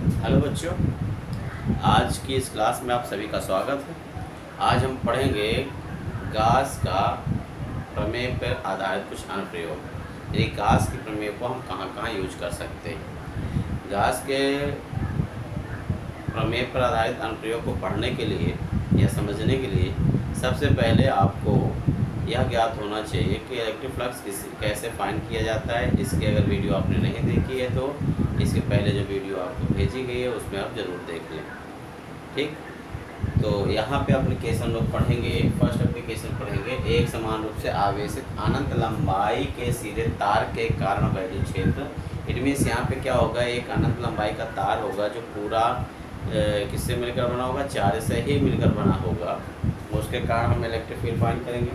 Hello बच्चों, आज की इस क्लास में आप सभी का स्वागत है। आज हम पढ़ेंगे गास का प्रमेय पर आधारित कुछ अनुप्रयोग। ये गास के प्रमेय को हम कहाँ कहाँ यूज कर सकते हैं। गास के प्रमेय पर आधारित अनुप्रयोग को पढ़ने के लिए या समझने के लिए सबसे पहले आपको यह ज्ञात होना चाहिए कि इलेक्ट्रिक फ्लक्स कैसे फाइंड किया जाता है। इसकी अगर वीडियो आपने नहीं देखी है तो इसके पहले जो वीडियो आपको भेजी गई है उसमें आप ज़रूर देख लें। ठीक, तो यहाँ पे एप्लीकेशन लोग पढ़ेंगे। फर्स्ट एप्लीकेशन पढ़ेंगे, एक समान रूप से आवेशित अनंत लंबाई के सीधे तार के कारण वैद्युत क्षेत्र। इट मीन्स यहाँ पे क्या होगा, एक अनंत लंबाई का तार होगा जो पूरा किससे मिलकर बना होगा, चार्ज से ही मिलकर बना होगा। उसके कारण हम इलेक्ट्रिक फील्ड फाइंड करेंगे।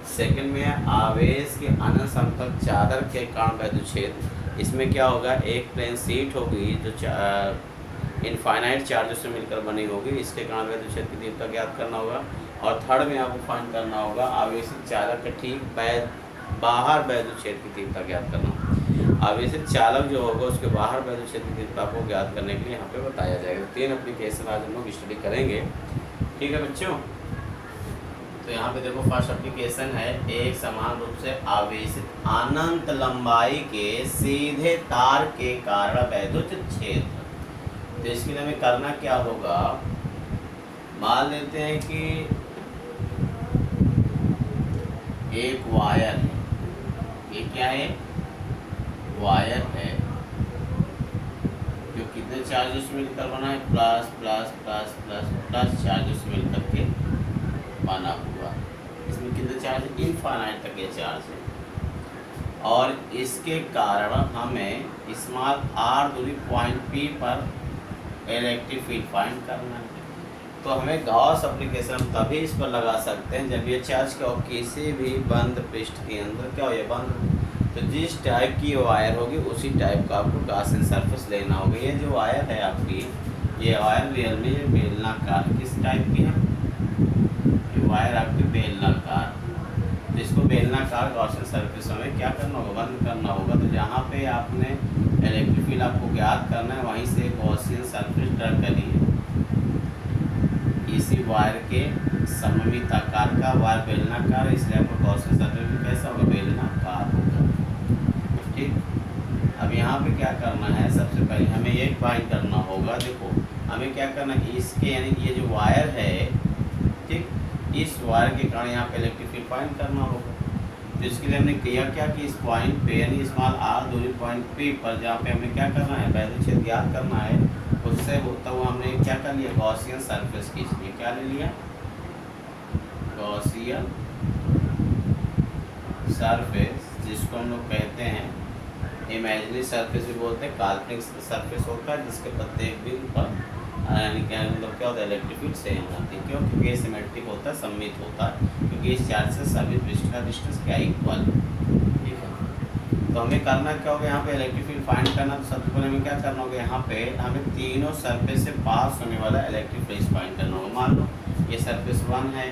सेकंड में आवेश के अनंत समतल चादर के कारण वैद्युत क्षेत्र। इसमें क्या होगा, एक प्लेन शीट होगी जो इनफाइनाइट चार्ज से मिलकर बनी होगी, इसके कारण वैद्युत क्षेत्र की तीव्रता ज्ञात करना होगा। और थर्ड में आपको फाइंड करना होगा आवेशित चालक के ठीक बाहर वैद्युत क्षेत्र की तीव्रता ज्ञात करना। आवेशित चालक जो होगा उसके बाहर वैद्युत क्षेत्र की तीव्रता को ज्ञात करने के लिए यहाँ पे बताया जाएगा। तीन एप्लीकेशन आज हम लोग स्टडी करेंगे। ठीक है बच्चों, तो यहाँ पे देखो फर्स्ट एप्लीकेशन है, एक समान रूप से आवेशित अनंत लंबाई के सीधे तार के कारण वैद्युत क्षेत्र। तो इसके लिए हमें करना क्या होगा, मान लेते हैं कि एक वायर है। ये क्या है, वायर है जो कितने चार्जेस मिलकर बना है, plus plus plus plus plus charges मिलकर के बना हुआ। इसमें कितने चार्ज, इनफाइनाइट तक ये चार्ज है। और इसके कारण हमें स्मॉल r दूरी पॉइंट P पर इलेक्ट्रिक फील्ड फाइंड करना है। तो हमें गॉस एप्लीकेशन तभी इस पर लगा सकते हैं जब ये चार्ज क्या हो, किसी भी बंद पृष्ठ के अंदर क्या हो, ये बंद। तो जिस टाइप की वायर होगी उसी टाइप का आपको गॉसियन सरफेस लेना होगा। ये जो वायर है आपकी, ये वायर रियल में ये बेलनाकार किस टाइप की है, वायर आपकी बेलनाकार। तो इसको बेलनाकार गॉसियन सरफेस में क्या करना होगा, बंद करना होगा। तो जहाँ पे आपने इलेक्ट्रिक फील्ड आपको ज्ञात करना है वहीं से गॉसियन सरफेस ड्रा करिए। इसी वायर के सममित आकार का वायर बेलनाकार, इसलिए आपको गॉसियन सरफेस भी कैसा होगा, बेलनाकार होगा। ठीक, अब यहाँ पे क्या करना है, सबसे पहले हमें ये फाइंड करना होगा। देखो हमें क्या करना है, इसके यानी कि ये जो वायर है, ठीक, इस वायर के कारण यहाँ पे इलेक्ट्रिक फील्ड फाइंड करना होगा। तो इसके लिए हमने किया क्या कि इस पॉइंट पे यानी स्मॉल r दूरी पॉइंट P पर जहाँ पे हमें क्या करना है, वैद्युत क्षेत्र ज्ञात करना है, उससे होता हुआ हमने क्या कर लिया, गॉसियन सरफेस खींच लिया। क्या ले लिया, गॉसियन सरफेस, जिसको हम लोग कहते हैं इमेजिनरी सरफेस भी बोलते हैं। काल्पनिक सरफेस होता है जिसके प्रत्येक बिंदु पर यानी क्या मतलब क्या होता है, इलेक्ट्रिक फील्ड सेम होती है। क्यों, क्योंकि ये सिमेट्रिक होता है, सममित होता है, क्योंकि इस चार्ज से सभी पृष्ठ का डिस्टेंस क्या इक्वल। ठीक है, तो हमें करना क्या होगा, यहाँ पे इलेक्ट्रिक फील्ड फाइंड करना। तो सबसे पहले हमें क्या करना होगा, यहाँ पे हमें तीनों सरफेस से पास होने वाला इलेक्ट्रिक फील्ड फाइंड करना होगा। मान लो ये सरफेस 1 है,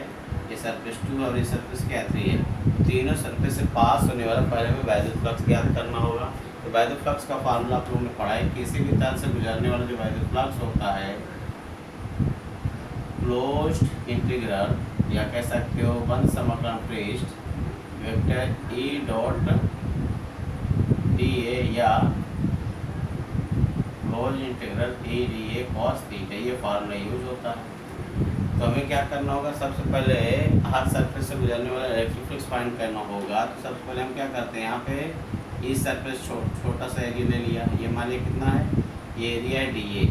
ये सरफेस 2 और ये सरफेस क्या 3 है। तीनों सरफेस से पास होने वाला पहले हमें वैद्युत फ्लक्स ज्ञात करना होगा। तो वैद्युत फ्लक्स का फार्मूला आप लोगों ने पढ़ा है, किसी भी तार से गुजरने वाला जो वैद्युत फ्लक्स होता है, क्लोज्ड इंटीग्रल या कह सकते हो बंद समाकलन पृष्ठ वेक्टर E डॉट dA या close integral E dA cos theta, ये फार्मूला यूज होता है। तो हमें क्या करना होगा, सबसे पहले हर सरफेस से गुजरने वाला इलेक्ट्रिक फ्लक्स फाइंड करना होगा। तो सबसे पहले हम क्या करते हैं, यहाँ पे इस सरफेस छोटा सा एरिया ले लिया। ये मान लिया कितना है, ये एरिया है dA,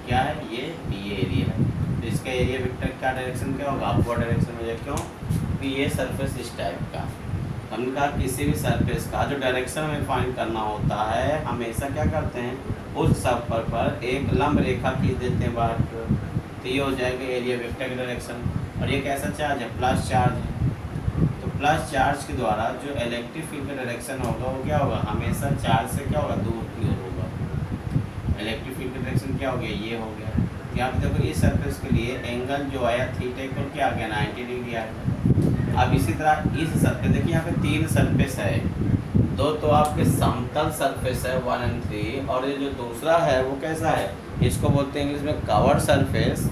क्या है ये dA एरिया है। तो इसका एरिया वेक्टर का डायरेक्शन क्या होगा, अपवर्ड डायरेक्शन में। क्यों कि ये सरफेस इस टाइप का, हमने कहा किसी भी सरफेस का जो डायरेक्शन हमें फाइंड करना होता है, हमेशा क्या करते हैं, उस सरफेस पर एक लंब रेखा खींच देते हैं बाहर की। तो ये हो जाएगा एरिया वेक्टर का डायरेक्शन। और ये कैसा चार्ज है, प्लस चार्ज है। तो प्लस चार्ज के द्वारा जो इलेक्ट्रिक फील्ड का डायरेक्शन होगा वो क्या होगा, हमेशा चार्ज से क्या होगा, दूर की ओर होगा। इलेक्ट्रिक फील्ड का डायरेक्शन क्या हो गया, ये हो गया। यहाँ पे देखो इस सरफेस के लिए एंगल जो आया थीटा इक्वल क्या आ गया, 90 डिग्री आ गया। अब इसी तरह इस सरफेस, देखिए यहाँ पे 3 सरफेस है, दो तो आपके समतल सरफेस है 1 और 3, और ये जो दूसरा है वो कैसा है, इसको बोलते हैं इंग्लिश में कवर्ड सरफेस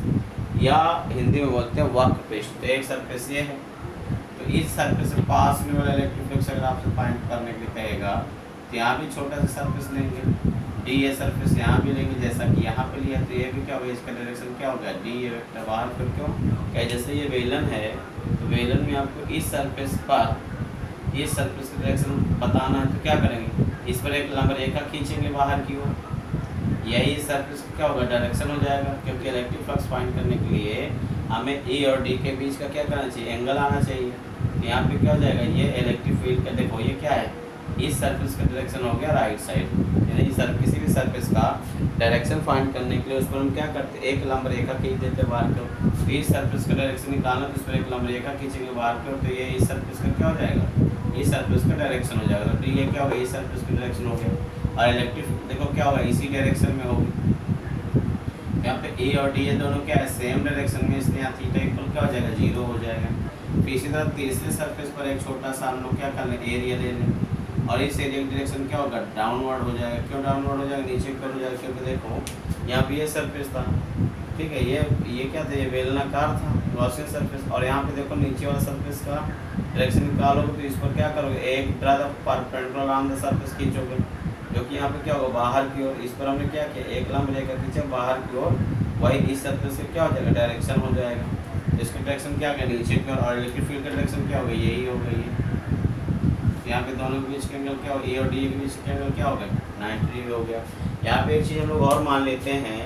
या हिंदी में बोलते हैं वक्र पृष्ठ। तो एक सरफेस ये है, तो इस सरफेस से पास में वाला इलेक्ट्रिक फ्लक्स अगर आपसे फाइंड करने के लिए कहेगा तो यहाँ भी छोटा सा सरफेस लेंगे, डी ये सरफेस यहाँ भी लेंगे जैसा कि यहाँ पे लिया, तो ये भी क्या होगा, इसका डायरेक्शन क्या होगा, डी ये वेक्टर बाहर फिर क्यों क्या, जैसे ये बेलन है तो बेलन में आपको इस सरफेस पर इस सरफेस का डायरेक्शन बताना है, तो क्या करेंगे, इस पर एक लंबा रेखा खींचेंगे बाहर की ओर, यही सरफेस क्या होगा, डायरेक्शन हो जाएगा। क्योंकि इलेक्ट्रिक फ्लक्स फाइंड करने के लिए हमें ए और डी के बीच का क्या करना चाहिए, एंगल आना चाहिए। तो यहाँ पे क्या हो जाएगा, ये इलेक्ट्रिक फील्ड का देखो ये क्या है, इस सरफेस का डायरेक्शन हो गया राइट साइड, यानी किसी भी सरफेस का डायरेक्शन फाइंड करने के लिए उस पर हम क्या करते हैं, एक लंब रेखा खींच देते हैं बाहर की ओर। तो इस सरफेस का डायरेक्शन निकालना तो उस पर एक लंब रेखा खींचेंगे बाहर की ओर, तो ये इस सरफेस का क्या हो जाएगा, इस सरफेस का डायरेक्शन हो जाएगा। तो ये क्या होगा, इस सरफेस का डायरेक्शन हो गया, और इलेक्ट्रिक देखो क्या होगा, इसी डायरेक्शन में होगी। यहाँ पे ए और डी ये दोनों क्या है, सेम डायरेक्शन में, इसलिए यहाँ थीटा इक्वल क्या हो जाएगा, 0 हो जाएगा। फिर इसी तरह तीसरे सरफेस पर एक छोटा सा हम लोग क्या कर लें, एरिया ले लें, और इस एरिया की डायरेक्शन क्या होगा, डाउनवर्ड हो जाएगा। क्यों डाउनवर्ड हो जाएगा, नीचे की ओर हो जाएगा, क्योंकि देखो यहाँ भी ये सरफेस था, ठीक है, ये क्या था, ये बेलनाकार था गॉसियन सरफेस, और यहाँ पे देखो नीचे वाला सरफेस का डायरेक्शन निकालोगे तो इस पर क्या करोगे, एक draw the perpendicular on the surface खींचोगे, जो कि यहाँ पे क्या होगा, बाहर की ओर। इस पर हमने क्या किया, एक लंब रेखा खींचा बाहर की ओर, वही इस सरफेस से क्या हो जाएगा, डायरेक्शन हो जाएगा। तो इसका डायरेक्शन क्या है, नीचे की ओर, और इलेक्ट्रिक फील्ड का डायरेक्शन क्या होगा, यही हो गई है। यहाँ पे दोनों के बीच के एंगल क्या होगा, ए और डी के बीच के एंगल क्या होगा, 90 डिग्री हो गया। यहाँ पे एक चीज़ हम लोग और मान लेते हैं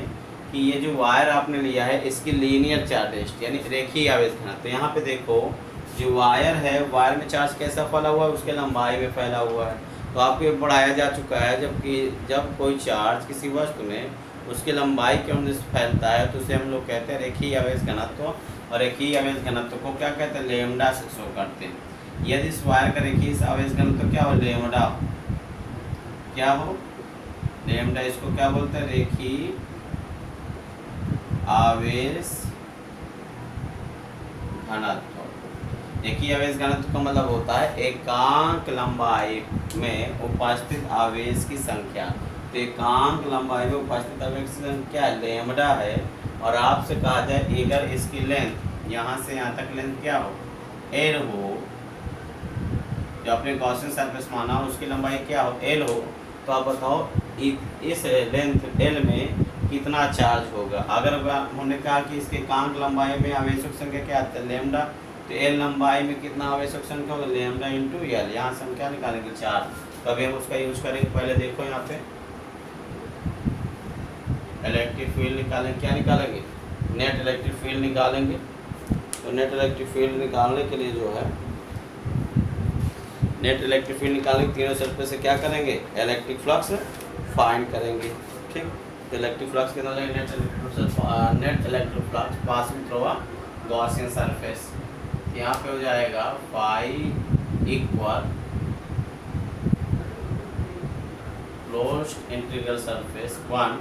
कि ये जो वायर आपने लिया है इसकी लीनियर चार्ज यानी रेखीय आवेश घनत्व। तो यहाँ पे देखो जो वायर है, वायर में चार्ज कैसा फैला हुआ है, उसके लंबाई में फैला हुआ है। तो आपको ये बढ़ाया जा चुका है, जब कोई चार्ज किसी वस्तु में उसकी लंबाई के अनुसार फैलता है तो उसे हम लोग कहते हैं रेखीय आवेश घनत्व, और रेखीय आवेश घनत्व को क्या कहते हैं, लेमडा से शो करते हैं। यदि इस वायर का रेखीय आवेश घनत्व क्या हो, लेमडा क्या हो, लेमडा, इसको क्या बोलते हैं, रेखीय आवेश घनत्व। रेखीय आवेश घनत्व का मतलब होता है एकांक लंबाई में उपस्थित आवेश की संख्या। तो एकांक लंबाई में उपस्थित आवेश की संख्या लेमडा है, और आपसे कहा जाए अगर इसकी लेंथ यहाँ से यहाँ तक लेंथ क्या हो, एल हो, जो आपने गॉसियन सरफेस माना हो उसकी लंबाई क्या हो, एल हो, तो आप बताओ इस लेंथ एल में कितना चार्ज होगा। अगर हमने कहा कि इसके एकांक लंबाई में आवेशों की संख्या क्या आता है, लेमडा, तो एल लंबाई में कितना आवेशों की संख्या होगा, लेमडा इंटू एल। यहाँ से हम क्या निकालेंगे, 4। कभी हम उसका यूज करेंगे, पहले देखो यहाँ पे इलेक्ट्रिक फील्ड निकालेंगे, क्या निकालेंगे, नेट इलेक्ट्रिक फील्ड निकालेंगे। तो नेट इलेक्ट्रिक फील्ड निकालने के लिए जो है, नेट इलेक्ट्रिक फील्ड निकालने के तीनों सरफेस से क्या करेंगे, इलेक्ट्रिक फ्लक्स फाइंड करेंगे। ठीक, तो इलेक्ट्रिक फ्लक्स कितना लगेगा, net electric flux passing through a Gaussian surface. यहाँ पे हो जाएगा phi equal closed integral surface 1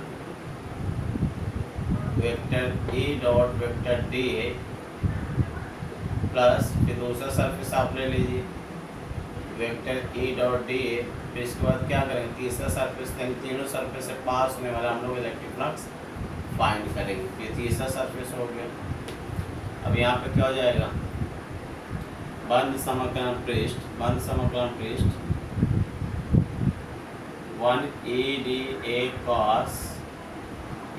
vector E dot vector D A plus, फिर दूसरा सरफेस आप ले लीजिए vector E dot D A, फिर इसके बाद क्या करेंगे, तीसरा सरफेस लेंगे। तीनों सरफेस से पास होने वाला हम लोग इलेक्ट्रिक फ्लक्स फाइंड करेंगे। ये तीसरा सरफेस हो गया। अब यहाँ पे क्या हो जाएगा, बंद समाकलन पृष्ठ, बंद समाकलन पृष्ठ 1 ई डी ए कॉस,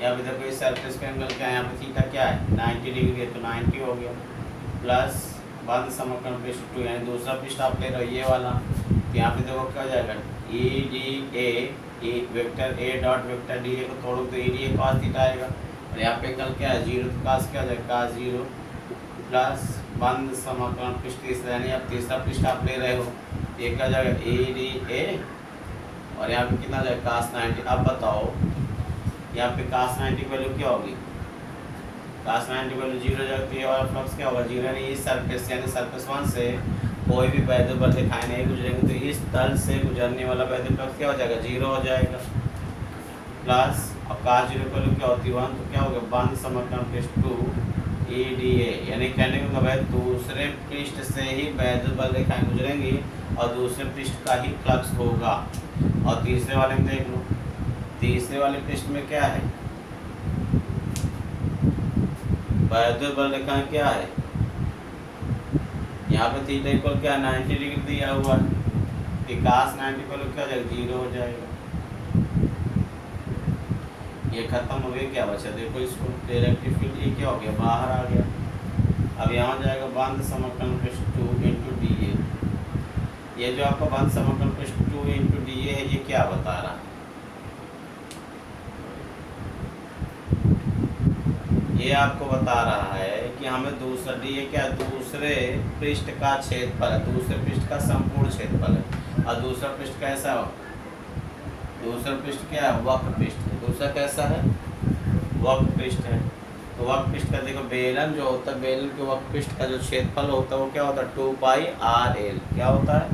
यहाँ पे देखो इस सरफेस का एंगल क्या है, यहाँ पे थीटा क्या है, 90 डिग्री है, तो 90 हो गया, प्लस बंद समाकलन पृष्ठ 2 यानी दूसरा पृष्ठ आप ले रहे हो ये वाला। तो यहाँ पे देखो क्या हो जाएगा, E D A vector A dot vector D ए को तोड़ो तो E D A cos theta आएगा, और यहाँ पे एंगल क्या है 0, तो कॉस क्या हो जाएगा, कॉस 0 प्लस बंद समाकलन पृष्ठ तीसरा, यानी अब तीसरा पृष्ठ आप ले रहे हो, ये क्या हो जाएगा ए डी ए, और यहाँ पे कितना जाएगा cos 90। अब बताओ यहाँ पे cos 90 की वैल्यू क्या होगी, cos 90 वैल्यू 0 हो जाएगी, तो ये वाला फ्लक्स क्या होगा 0, यानी इस सरफेस यानी सरफेस 1 से कोई भी वैद्युत बल दिखाई नहीं गुजरेंगे, तो इस तल से गुजरने वाला वैद्युत फ्लक्स क्या हो जाएगा 0 हो जाएगा, प्लस अब cos 0 की वैल्यू क्या होती है 1, तो क्या होगा बंद समाकलन पृष्ठ 2 EDA, यानी कहने का मतलब है दूसरे पृष्ठ से ही वैद्युत बल रेखाएं गुजरेंगी और दूसरे पृष्ठ का ही फ्लक्स होगा। और तीसरे वाले में देख लो, तीसरे वाले पृष्ठ में क्या है, वैद्युत बल रेखाएं क्या है, यहाँ पे थीटा इक्वल क्या 90 डिग्री दिया हुआ है, कि cos 90 इक्वल क्या हो जाएगा, 0 हो जाएगा। ये खत्म हो गया, क्या बचा देखो इसको, इलेक्ट्रिक फील्ड ये क्या हो गया, बाहर आ गया। अब यहाँ जाएगा बंद समकलन पृष्ठ 2 इंटू डी ए। ये जो आपका बंद समकलन पृष्ठ 2 इंटू डी ए है, ये क्या बता रहा है, ये आपको बता रहा है कि हमें दूसरा डी ए क्या, दूसरे पृष्ठ का क्षेत्रफल है, दूसरे पृष्ठ का संपूर्ण क्षेत्रफल है। और दूसरा पृष्ठ कैसा हो, दूसरा पृष्ठ क्या है, वक्र पृष्ठ है। दूसरा कैसा है, वक्र पृष्ठ है। तो वक्र पृष्ठ का देखो बेलन जो होता है, बेलन के वक्र पृष्ठ का जो क्षेत्रफल होता है वो क्या होता है, 2 पाई आर एल। क्या होता है,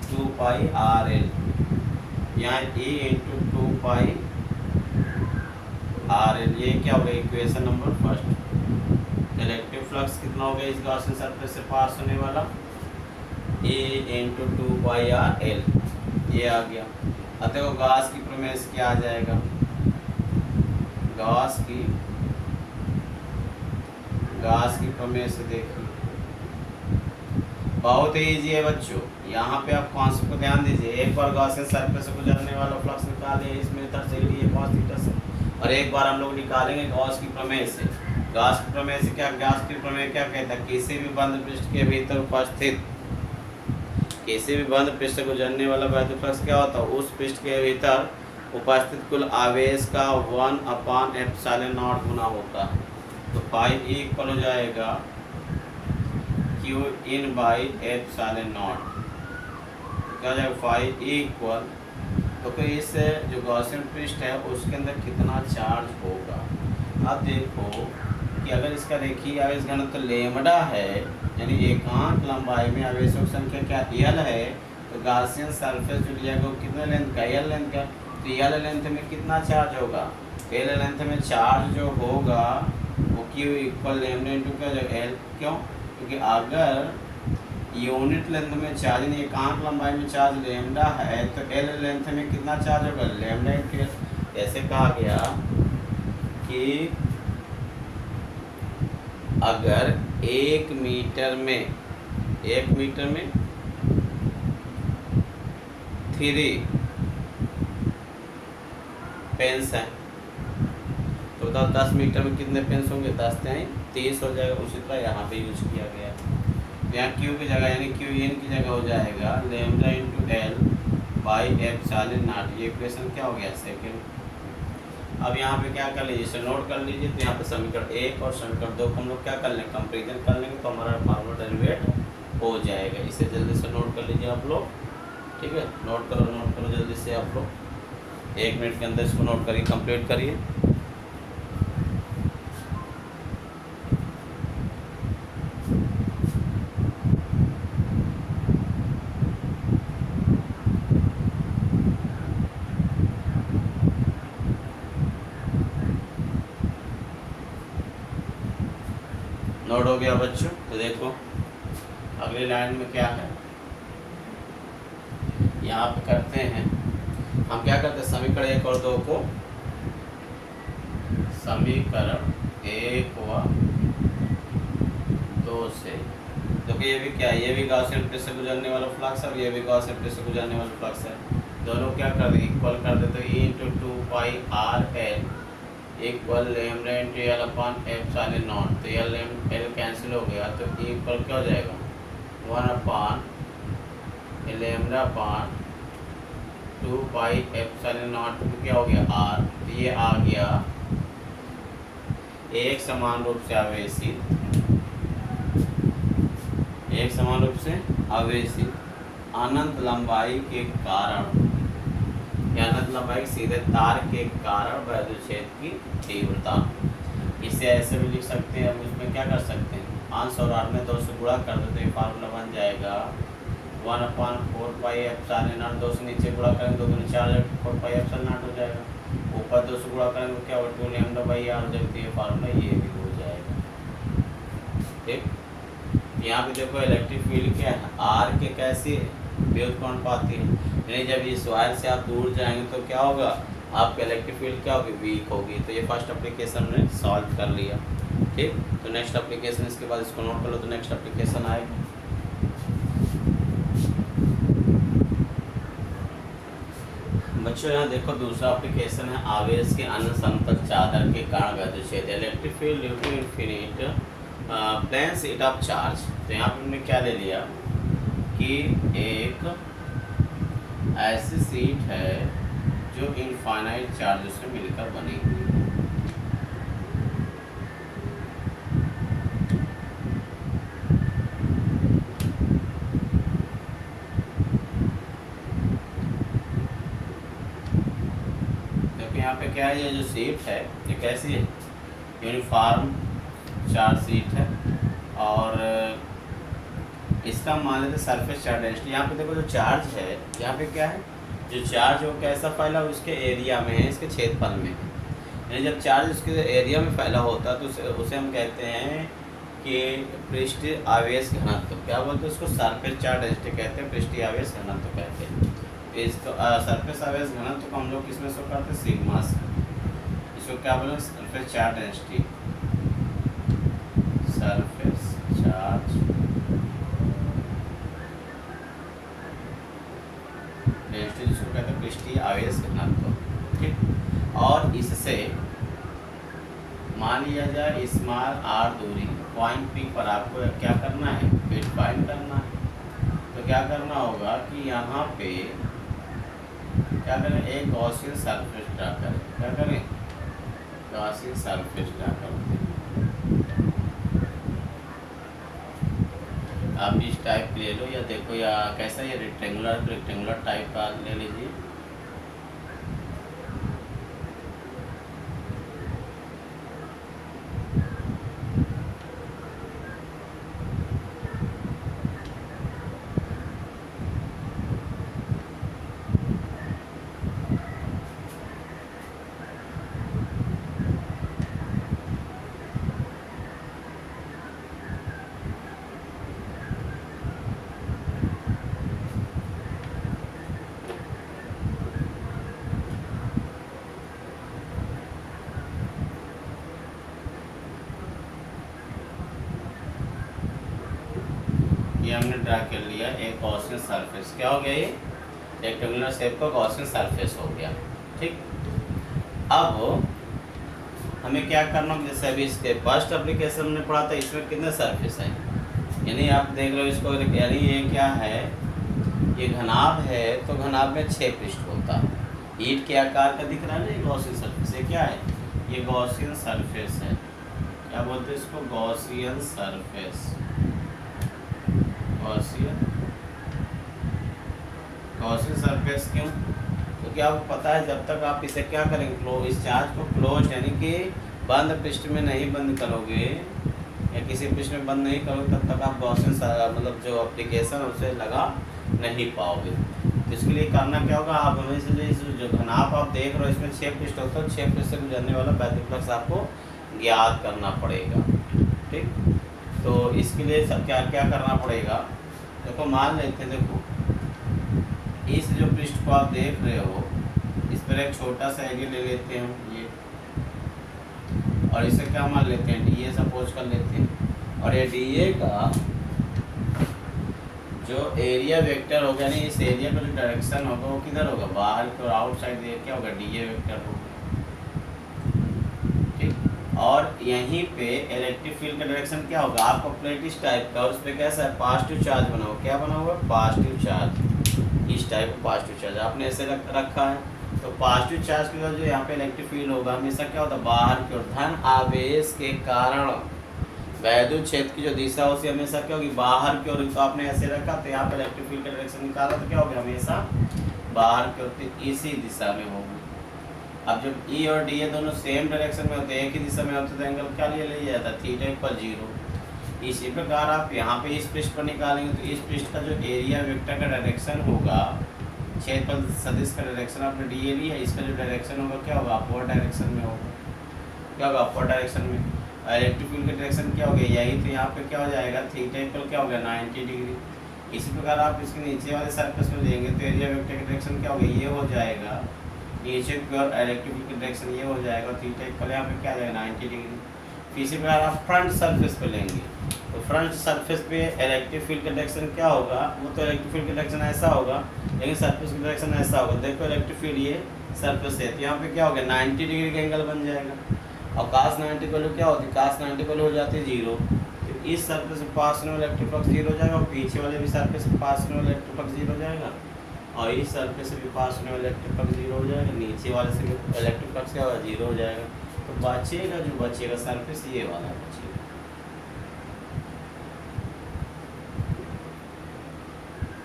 2 पाई आर एल। यहाँ E into 2 pi r L, ये क्या हो गया, equation number first. Electric flux कितना हो गया इस गॉसियन सरफेस से पास होने वाला, E into 2 pi r L, ये आ गया। अब देखो गॉस की प्रमेय से क्या आ जाएगा, गॉस की प्रमेय से देखिए, बहुत ही इजी है बच्चों। यहाँ पे आप कॉन्सेप्ट को ध्यान दीजिए। एक बार गॉसियन सरफेस से गुजरने वाला फ्लक्स निकाले इस मेथड से, ये cos थीटा से, और एक बार हम लोग निकालेंगे गॉस की प्रमेय से। गॉस की प्रमेय से क्या, गॉस की प्रमेय क्या कहता है, किसी भी बंद पृष्ठ के भीतर उपस्थित, किसी भी बंद पृष्ठ से गुजरने वाला वैद्युत फ्लक्स क्या होता है, उस पृष्ठ के भीतर उपस्थित कुल आवेश का 1/ε0 गुना होता है। तो फाई इक्वल हो जाएगा Q इन बाई ε0। क्या हो जाएगा, फाई इक्वल, तो फिर इस जो गॉसियन पृष्ठ है उसके अंदर कितना चार्ज होगा। अब देखो कि अगर इसका रेखीय आवेश घनत्व लेमडा है, यानी एकांक लंबाई में आवेशों की संख्या क्या एल है, तो गॉसियन सरफेस जो लिया गया वो कितने लेंथ का, एल लेंथ का। तो एल लेंथ में कितना चार्ज होगा, एल लेंथ में चार्ज जो होगा वो Q इक्वल लेमडा इंटू क्या हो जाएगा, एल। क्यों, क्योंकि अगर यूनिट लेंथ में चार्ज, यानी एकांक लंबाई में चार्ज लेमडा है, तो एल लेंथ में कितना चार्ज होगा, लेमडा इंटू एल। ऐसे कहा गया कि अगर 1 मीटर में 3 पेंस हैं, तो बताओ 10 मीटर में कितने पेंस होंगे, 10 से 30 हो जाएगा। उसी तरह यहाँ पे यूज किया गया है। यहाँ Q की जगह यानी Q इन की जगह हो जाएगा लेमडा इंटू एल बाई ε0। ये इक्वेशन क्या हो गया, सेकेंड। अब यहाँ पे क्या कर लीजिए, इसे नोट कर लीजिए। तो यहाँ पे समीकरण 1 और समीकरण 2 को हम लोग क्या कर लेंगे, कंपेरिजन कर लेंगे, तो हमारा फार्मूला डेरिवेट हो जाएगा। इसे जल्दी से नोट कर लीजिए आप लोग, ठीक है। नोट करो जल्दी से आप लोग, 1 मिनट के अंदर इसको नोट करिए, कंप्लीट करिए। नोट हो गया बच्चों। तो देखो अगली लाइन में क्या है, यहाँ पे करते हैं हम क्या करते हैं, समीकरण 1 और 2 को, समीकरण 1 व 2 से, तो ये भी क्या है, ये भी गॉसियन पृष्ठ से गुजरने वाला फ्लक्स है और ये भी गॉसियन पृष्ठ से गुजरने वाला फ्लक्स है। दोनों क्या कर दे, इक्वल कर दे। तो E into 2 pi r l equal lambda into l upon ε0। तो एल कैंसिल हो गया, तो E इक्वल क्या हो जाएगा, 1 अपॉन लेमडा अपॉन 2 पाई ε0 क्या हो गया आर। तो ये आ गया एक समान रूप से आवेशित अनंत लंबाई के कारण, या अनंत लंबाई सीधे तार के कारण वैद्युत क्षेत्र की तीव्रता। इसे ऐसे भी लिख सकते हैं। अब उसमें क्या कर सकते हैं, अंश और हर में 2 से गुणा कर दो, तो ये फार्मूला बन जाएगा 1 अपॉन 4 पाई ε0। 2 से नीचे गुणा करेंगे 2 दूनी 4 4 पाई ε0 हो जाएगा। ऊपर 2 से गुणा करेंगे क्या होगा, 2 लेमडा बाई आर, जब ये फार्मूला ये भी हो जाएगा। ठीक, यहाँ पे देखो इलेक्ट्रिक फील्ड क्या है, आर के कैसी है, व्युत्पन्न है, यानी जब इस वायर से आप दूर जाएंगे तो क्या होगा, आपका इलेक्ट्रिक फील्ड क्या होगी, वीक होगी। तो ये फर्स्ट एप्लीकेशन ने सॉल्व कर लिया। ठीक, तो नेक्स्ट एप्लीकेशन इसके बाद इसको नोट कर लो, तो नेक्स्ट एप्लीकेशन आएगा। बच्चों यहाँ देखो दूसरा एप्लीकेशन है, आवेश के अन्य समतल चादर के कारण वैद्युत क्षेत्र, electric field due to infinite plane sheet of charge. तो यहाँ पे हमने क्या ले लिया कि एक ऐसी शीट है जो इनफाइनाइट चार्ज से मिलकर बनी हुई है। देखो यहाँ पे क्या है, ये जो शीट है ये कैसी है, यूनिफॉर्म चार्ज शीट है, और इसका मान लेते सरफेस चार्ज डेंसिटी। यहाँ पे देखो जो चार्ज है, यहाँ पे क्या है, जो चार्ज है वो कैसा फैला हुआ, उसके एरिया में है, इसके क्षेत्रफल में है। यानी जब चार्ज उसके एरिया में फैला होता है तो उसे हम कहते हैं कि पृष्ठीय आवेश घनत्व, क्या बोलते हैं उसको, सरफेस चार्ज डेंसिटी कहते हैं, पृष्ठीय आवेश घनत्व कहते हैं। इसको सरफेस आवेश घनत्व को हम लोग किसमें शो करते हैं, सिग्मा से। इसको क्या बोलेंगे, surface charge density, surface charge density जिसको कहते हैं पृष्ठीय आवेश घनत्व। ठीक, और इससे मान लिया जाए स्मॉल आर दूरी पॉइंट पी पर आपको क्या करना है, फील्ड फाइंड करना है। तो क्या करना होगा कि यहाँ पे क्या करें, एक गॉसियन सरफेस ड्रा करें। क्या करें, गॉसियन सरफेस ड्रा करते हैं। आप इस टाइप ले लो, या देखो या कैसा, ये रेक्टेंगुलर टाइप का ले लीजिए। ये हमने ड्रा कर लिया एक गॉसियन सरफेस। क्या हो गया, ये रेक्टेंगुलर शेप का गॉसियन सरफेस हो गया। ठीक, अब हमें क्या करना, जैसे अभी इसके फर्स्ट एप्लीकेशन हमने पढ़ा था, इसमें कितने सरफेस हैं, यानी आप देख लो इसको, यानी ये क्या है, ये घनाभ है, तो घनाभ में 6 पृष्ठ होता है, ईंट के आकार का दिख रहा है ना, ये गॉसियन सरफेस। ये क्या है, ये गॉसियन सरफेस है। क्या बोलते हैं इसको, गॉसियन सरफेस। गॉसियन सरफेस क्यों, क्योंकि आपको पता है जब तक आप इसे क्या करेंगे, इस चार्ज को क्लोज यानी कि बंद पृष्ठ में नहीं बंद करोगे, या किसी पृष्ठ में बंद नहीं करोगे, तब तक आप गॉसियन मतलब जो एप्लीकेशन है उसे लगा नहीं पाओगे। तो इसके लिए करना क्या होगा, आप हमेशा जो घनाभ आप देख रहे हो इसमें 6 पृष्ठ होता है, 6 पृष्ठ से गुजरने वाला वैद्युत फ्लक्स आपको ज्ञात करना पड़ेगा। ठीक, तो इसके लिए सब क्या क्या करना पड़ेगा, देखो मान लेते हैं, देखो इस जो पृष्ठ को आप देख रहे हो, इस पर एक छोटा सा एरिया ले लेते हैं ये, और इसे क्या मान लेते हैं, डी ए सपोज कर लेते हैं, और ये डी ए का जो एरिया वेक्टर होगा, यानी इस एरिया का जो डायरेक्शन होगा वो किधर होगा, बाहर की और आउटसाइड ये क्या होगा, डी ए वेक्टर होगा। ठीक, और यहीं पे इलेक्ट्रिक फील्ड का डायरेक्शन क्या होगा, आपका प्लेट इस टाइप का, और उस पर कैसा है, पॉजिटिव चार्ज बना हुआ, क्या बना हुआ, पॉजिटिव चार्ज, इस टाइप का पॉजिटिव चार्ज आपने ऐसे रखा है। तो पॉजिटिव चार्ज की वजह जो यहाँ पे इलेक्ट्रिक फील्ड होगा हमेशा क्या होता है, बाहर की ओर, धन आवेश के कारण वैद्युत क्षेत्र की जो दिशा उसे हमेशा क्या होगी, बाहर की ओर। तो आपने ऐसे रखा, तो यहाँ पे इलेक्ट्रिक फील्ड का डायरेक्शन निकाला, तो क्या होगा, हमेशा बाहर की ओर, इसी दिशा में होगी। अब जब ई और डी ए दोनों सेम डायरेक्शन में होते हैं, एक ही दिशा में होते, तो एंगल क्या लिया जाता है, थीटा इक्वल 0। इसी प्रकार आप यहाँ पे इस पृष्ठ पर निकालेंगे, तो इस पृष्ठ का जो एरिया वेक्टर का डायरेक्शन होगा, क्षेत्रफल सदिश का डायरेक्शन आपने डी ए लिया, इसका जो डायरेक्शन होगा क्या होगा, अपवर्ड डायरेक्शन में होगा। क्या होगा, अपवर्ड डायरेक्शन में। इलेक्ट्रिक फील्ड का डायरेक्शन क्या हो गया, यही तो यहाँ पे क्या हो जाएगा, थीटा इक्वल क्या हो गया 90 डिग्री। इसी प्रकार आप इसके नीचे वाले सर्फेस में लेंगे तो एरिया वेक्टर का डायरेक्शन क्या हो गया, ये हो जाएगा नीचे की ओर इलेक्ट्रिक फील्ड का डायरेक्शन ये हो जाएगा, थीटा इक्वल यहाँ पे क्या आ जाएगा 90 डिग्री। फिर इसी प्रकार आप फ्रंट सर्फेस पे लेंगे तो फ्रंट सर्फेस पे इलेक्ट्रिक फील्ड का डायरेक्शन क्या होगा, वो तो इलेक्ट्रिक फील्ड का डायरेक्शन ऐसा होगा, लेकिन सर्फेस का डायरेक्शन ऐसा होगा। देखो इलेक्ट्रिक फील्ड ये सर्फेस है तो यहाँ पे क्या हो गया 90 डिग्री का एंगल बन जाएगा। और cos 90 वैल्यू क्या होती है, cos 90 वैल्यू हो जाती है 0। तो इस सर्फेस से पास होने वाला इलेक्ट्रिक फ्लक्स 0 हो जाएगा और पीछे वाले भी सर्फेस से पास होने वाला इलेक्ट्रिक फ्लक्स 0 हो जाएगा और इस सर्फेस से भी पास होने वाला इलेक्ट्रिक फ्लक्स 0 हो जाएगा, नीचे वाले से भी इलेक्ट्रिक फ्लक्स क्या होगा 0 हो जाएगा। तो बचेगा जो बचेगा सर्फेस ये वाला बचेगा।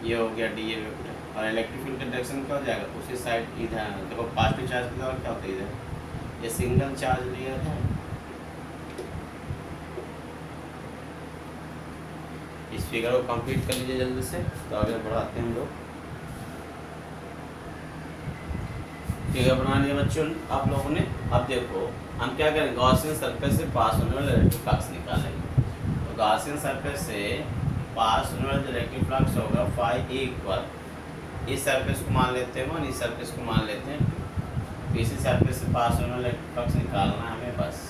ये हो गया डी ए वेक्टर। और इलेक्ट्रिक फील्ड का डायरेक्शन क्या हो जाएगा, उसी साइड इधर देखो पॉजिटिव चार्ज के द्वारा क्या होता है इधर, ये सिंगल चार्ज लेयर है। इस फिगर को कंप्लीट कर लीजिए जल्दी से तो आगे बढ़ाते हैं हम लोग। फिगर बना लिया बच्चों आप लोगों ने। अब देखो हम क्या करेंगे, गॉसियन सरफेस से पास होने वाला इलेक्ट्रिक फ्लक्स निकालेंगे। तो गॉसियन सरफेस से पास होने वाला जो इलेक्ट्रिक फ्लक्स होगा फाई ए इक्वल, इस सरफेस को मान लेते हैं और इस सरफेस को मान लेते हैं। तो इसी सरफेस से पास होने वाला इलेक्ट्रिक फ्लक्स निकालना है हमें बस।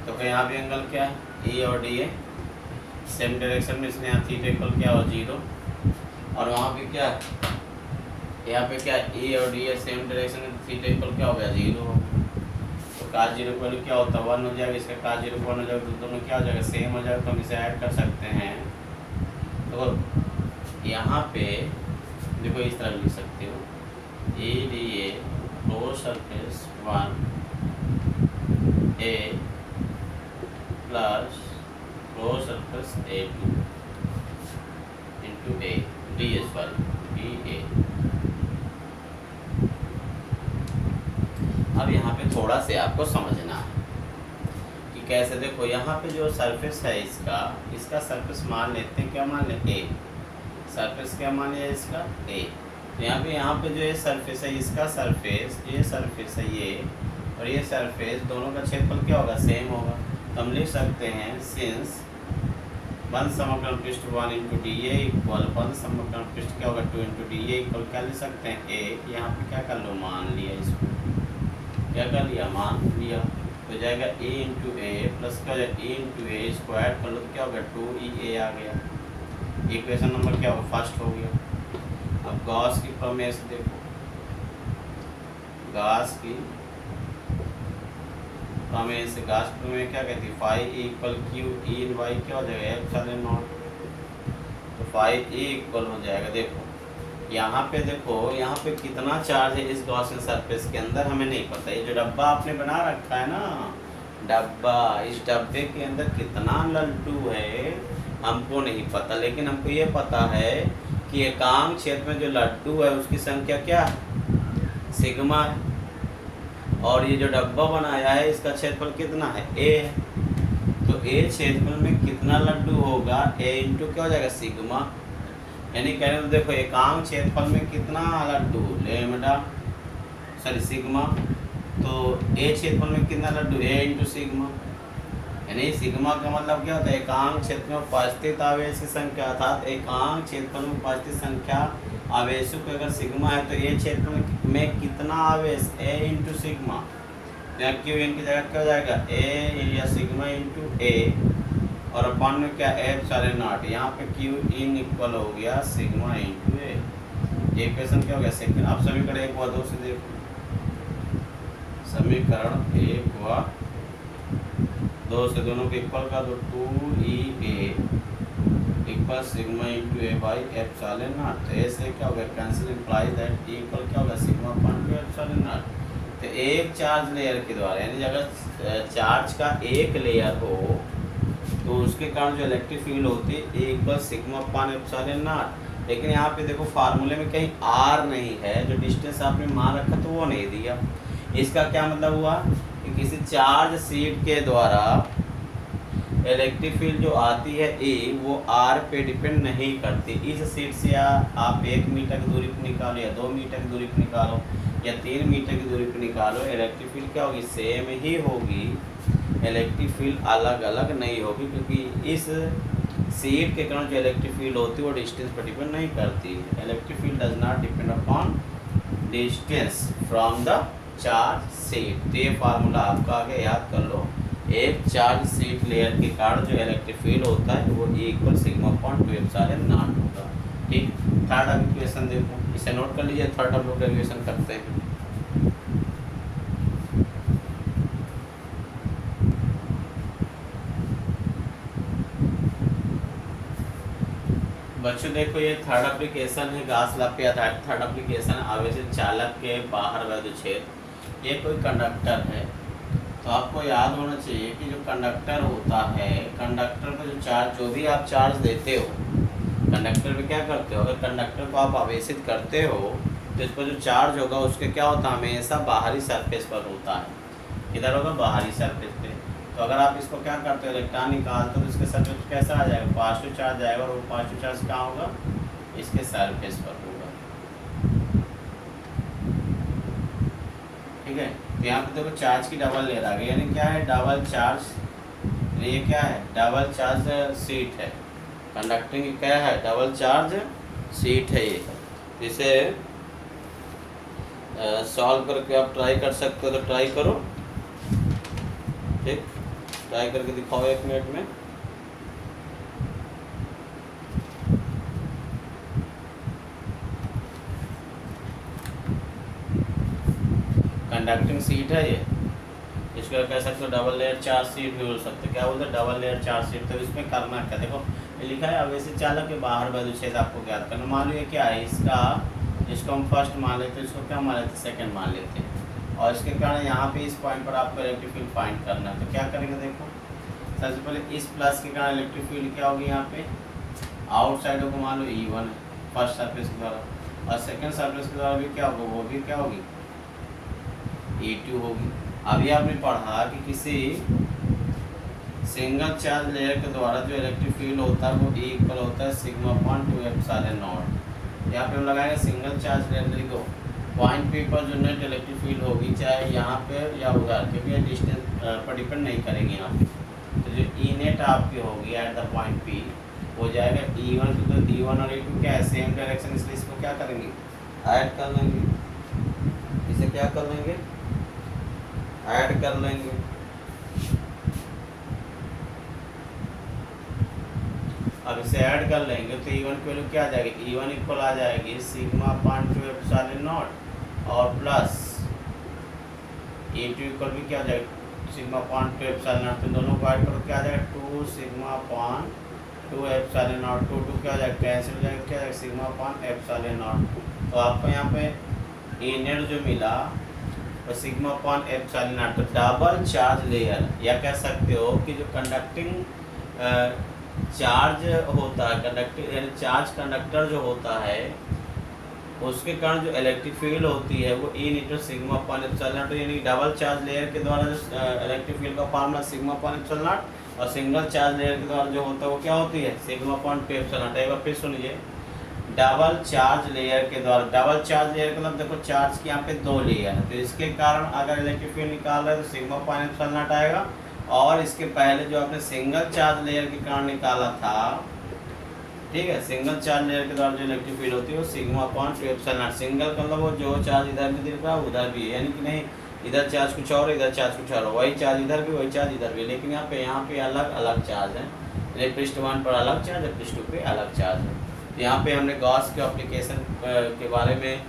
तो यहाँ भी एंगल क्या है, ए और डी ए सेम डायरेक्शन में, इसलिए यहाँ थीटा इक्वल क्या हो 0। और वहाँ पे क्या है, यहाँ पे क्या ए और डी ए सेम डायरेक्शन में, थीटा इक्वल क्या हो गया 0। तो cos 0 की वैल्यू क्या होता है 1 हो जाएगा, इसका cos 0 1 हो जाएगा, तो दोनों क्या हो जाएगा सेम हो जाएगा। तो हम इसे ऐड कर सकते हैं। तो यहाँ पे देखो इस तरह लिख सकते हो A D A rho surface 1 A plus rho surface A2 into A D S वाली डी ए। अब यहाँ पे थोड़ा से आपको समझना है कि कैसे। देखो यहाँ पे जो सरफेस है इसका सरफेस मान लेते हैं, क्या मान लेते हैं ए। सरफेस क्या मान लिया इसका ए। तो यहाँ पे जो ये सरफेस है इसका सरफेस, ये सरफेस है ये और ये सरफेस, दोनों का क्षेत्रफल क्या होगा सेम होगा। तो हम लिख सकते हैं सिंस वन समकरण पृष्ठ 1 into d A equal one समकरण पृष्ठ क्या होगा 2 इंटू डी ए इक्वल क्या लिख सकते हैं ए। यहाँ पे क्या कर लो मान लिया, इसको क्या कर लिया मान लिया। तो जाएगा ए इंटू ए प्लस क्या हो जाएगा ए इंटू ए, इसको ऐड कर लो तो क्या होगा 2e a आ गया। इक्वेशन नंबर क्या होगा फर्स्ट हो गया। अब गॉस की प्रमेय से देखो, गॉस की प्रमेय से गॉस प्रमेय क्या कहती है, फाई ए इक्वल क्यू ई इन वाई क्या हो जाएगा एप्सिलॉन नॉट। तो फाई ए इक्वल हो जाएगा, देखो यहाँ पे देखो यहाँ पे कितना चार्ज है इस गॉसियन सरफेस के अंदर हमें नहीं पता। ये जो डब्बा आपने बना रखा है ना डब्बा, इस डब्बे के अंदर कितना लड्डू है हमको नहीं पता, लेकिन हमको ये पता है कि एकांक क्षेत्र में जो लड्डू है उसकी संख्या क्या है सिग्मा है। और ये जो डब्बा बनाया है इसका क्षेत्रफल कितना है ए है। तो ए क्षेत्रफल में कितना लड्डू होगा ए इंटू क्या हो जाएगा सिग्मा। यानी कह रहे तो देखो एकांक क्षेत्रफल में कितना लड्डू लेमडा सॉरी सिग्मा, तो ए क्षेत्रफल में कितना लड्डू ए इंटू सिग्मा। यानी सिग्मा का मतलब क्या होता है एकांक क्षेत्र में उपस्थित आवेश की संख्या, अर्थात एकांक क्षेत्रफल में उपस्थित संख्या आवेशों को अगर सिग्मा है तो ए क्षेत्र में कितना आवेश ए इंटू सिग्मा। यहाँ क्यू इन की जगह क्या हो जाएगा ए या सिग्मा इंटू ए और अपन में क्या एप्सिलॉन नॉट। यहाँ पे क्यू इन इक्वल हो गया सिग्मा इंटू ए। ये इक्वेशन क्या हो गया सेकंड। आप समीकरण 1 व 2 से देखो, समीकरण 1 व 2 से दोनों को इक्वल कर दो 2e a equal sigma into A by epsilon not. तो ऐसे क्या होगा कैंसिल इम्प्लाई दैट इक्वल क्या होगा sigma upon two epsilon not. तो एक चार्ज लेयर के द्वारा यानी अगर चार्ज का एक लेयर हो तो उसके कारण जो इलेक्ट्रिक फील्ड होती है A equal sigma upon epsilon naught. लेकिन यहाँ पे देखो फार्मूले में कहीं आर नहीं है, जो डिस्टेंस आपने मान रखा तो वो नहीं दिया। इसका क्या मतलब हुआ कि किसी चार्ज शीट के द्वारा इलेक्ट्रिक फील्ड जो आती है ए वो आर पे डिपेंड नहीं करती। इस शीट से आप 1 मीटर की दूरी पर निकालो या 2 मीटर की दूरी पर निकालो या 3 मीटर की दूरी पर निकालो, इलेक्ट्रिक फील्ड क्या होगी, सेम ही होगी। इलेक्ट्रिक फील्ड अलग अलग नहीं होगी, क्योंकि इस शीट के कारण जो इलेक्ट्रिक फील्ड होती है वो डिस्टेंस पर डिपेंड नहीं करती है। Electric field does not depend upon distance from the charge sheet. तो ये फार्मूला आपका आगे याद कर लो। एक चार्ज शीट लेयर के कारण जो इलेक्ट्रिक फील्ड होता है वो equal sigma upon 2 epsilon not होगा। ठीक, थर्ड इक्वेशन देखो, इसे नोट कर लीजिए। थर्ड हम लोग इक्वेशन करते हैं। बच्चों देखो, ये थर्ड एप्लीकेशन है गाउस लॉ पे आधारित थर्ड एप्लीकेशन आवेशित चालक के बाहर वैद्युत क्षेत्र। ये कोई कंडक्टर है, तो आपको याद होना चाहिए कि जो कंडक्टर होता है, कंडक्टर का जो चार्ज, जो भी आप चार्ज देते हो कंडक्टर में क्या करते हो, अगर कंडक्टर को आप आवेशित करते हो तो इस पर जो चार्ज होगा उसके क्या होता है, हमेशा बाहरी सरफेस पर होता है। किधर होगा, बाहरी सरफेस पे। तो अगर आप इसको क्या करते हो, इलेक्ट्रॉन निकालते हो तो इसके सरफेस कैसा आ जाएगा, पॉजिटिव चार्ज आएगा, और वो पॉजिटिव चार्ज कहाँ होगा, इसके सरफेस पर होगा। ठीक है, तो यहाँ पे देखो चार्ज की डबल लेयर आ गई, यानी क्या है, डबल चार्ज। ये क्या है, डबल चार्ज शीट है। कंडक्टिंग की क्या है, डबल चार्ज शीट है ये। इसे सॉल्व करके आप ट्राई कर सकते हो, तो ट्राई करो। ठीक, ट्राई करके दिखाओ 1 मिनट में। कंडक्टिंग शीट है ये, इसको कह सकते हो डबल लेयर चार्ज शीट भी बोल सकते हो। क्या बोलते हैं, डबल लेयर चार्ज शीट। तो इसमें करना क्या, देखो ये लिखा है आवेशित चालक के बाहर वैद्युत क्षेत्र आपको ज्ञात करना। मान लो ये क्या है, इसको हम फर्स्ट मान लेते हैं, इसको क्या मान लेते हैं, सेकंड मान लेते हैं। और इसके कारण यहाँ पे इस पॉइंट पर आपको इलेक्ट्रिक फील्ड फाइंड करना है। तो क्या करेंगे, देखो सबसे पहले इस प्लस के कारण इलेक्ट्रिक फील्ड क्या होगी, यहाँ पे आउटसाइड को मान लो E1 फर्स्ट सरफेस के द्वारा, और सेकेंड सरफेस के द्वारा भी क्या होगा, वो भी क्या होगी, E2 होगी। अभी आपने पढ़ा कि किसी सिंगल चार्ज लेयर के द्वारा जो इलेक्ट्रिक फील्ड होता है वो इक्वल होता है सिग्मा अपॉन 2 एप्सिलॉन नॉट। यहाँ पे हम लगाएंगे सिंगल चार्ज लेयर, देखो पॉइंट पी पर जो नेट इलेक्ट्रिक फील्ड होगी, चाहे यहाँ पे या उधर, क्योंकि ये डिस्टेंस पर डिपेंड नहीं करेंगे यहाँ पे। तो जो ई नेट आपकी होगी एट द पॉइंट पी हो जाएगा E1, तो E1 और E2 क्या है, सेम डायरेक्शन, इसलिए इसको क्या करेंगे, ऐड कर लेंगे। इसे क्या कर लेंगे, ऐड कर लेंगे। अब इसे ऐड कर लेंगे तो E1 की वैल्यू क्या आ जाएगी, E1 इक्वल आ जाएगी सिग्मा अपॉन 2 एप्सिलॉन नॉट और प्लस E2 इक्वल भी क्या आ जाएगा, सिग्मा अपॉन 2 एप्सिलॉन नॉट। तो दोनों को ऐड करो, क्या आ जाएगा, 2 सिग्मा अपॉन 2 एप्सिलॉन नॉट। 2 क्या आ जाएगा, कैंसिल हो जाएगा, क्या आ जाएगा, सिग्मा अपॉन एप्सिलॉन नॉट। तो आपको यहाँ पे ई नेट जो मिला और सिग्मा अपॉन एप्सिलॉन नॉट। तो डबल चार्ज लेयर, या कह सकते हो कि जो कंडक्टिंग चार्ज होता है, कंडक्टिंग यानी चार्ज कंडक्टर जो होता है उसके कारण जो इलेक्ट्रिक फील्ड होती है वो ई नीटर सिग्मा अपॉन एप्सिलॉन नॉट। यानी डबल चार्ज लेयर के द्वारा जो इलेक्ट्रिक फील्ड का formula sigma upon epsilon naught, और सिंगल चार्ज लेयर के द्वारा जो होता है वो क्या होती है, सिग्मा अपॉन 2 एप्सिलॉन नॉट। एक बार फिर सुनिए, डबल चार्ज लेयर के द्वारा, डबल चार्ज लेयर का मतलब देखो चार्ज के यहाँ पे 2 लेयर है, तो इसके कारण अगर इलेक्ट्रिक फील्ड निकाल रहे हैं तो सिग्मा अपॉन एप्सिलॉन नॉट आएगा। और इसके पहले जो आपने सिंगल चार्ज लेयर के कारण निकाला था, ठीक है, सिंगल चार्ज लेयर के द्वारा जो इलेक्ट्रिक फील्ड होती है वो sigma upon 2 epsilon not. Single का मतलब वो जो चार्ज इधर भी दिख रहा है उधर भी है, यानी कि नहीं इधर चार्ज कुछ और, इधर चार्ज कुछ और, वही चार्ज इधर भी, वही चार्ज इधर भी, लेकिन यहाँ पे अलग अलग चार्ज है। यानी पृष्ठ 1 पर अलग चार्ज है, पृष्ठ 2 पे अलग चार्ज है। यहाँ पे हमने गॉस के एप्लीकेशन के बारे में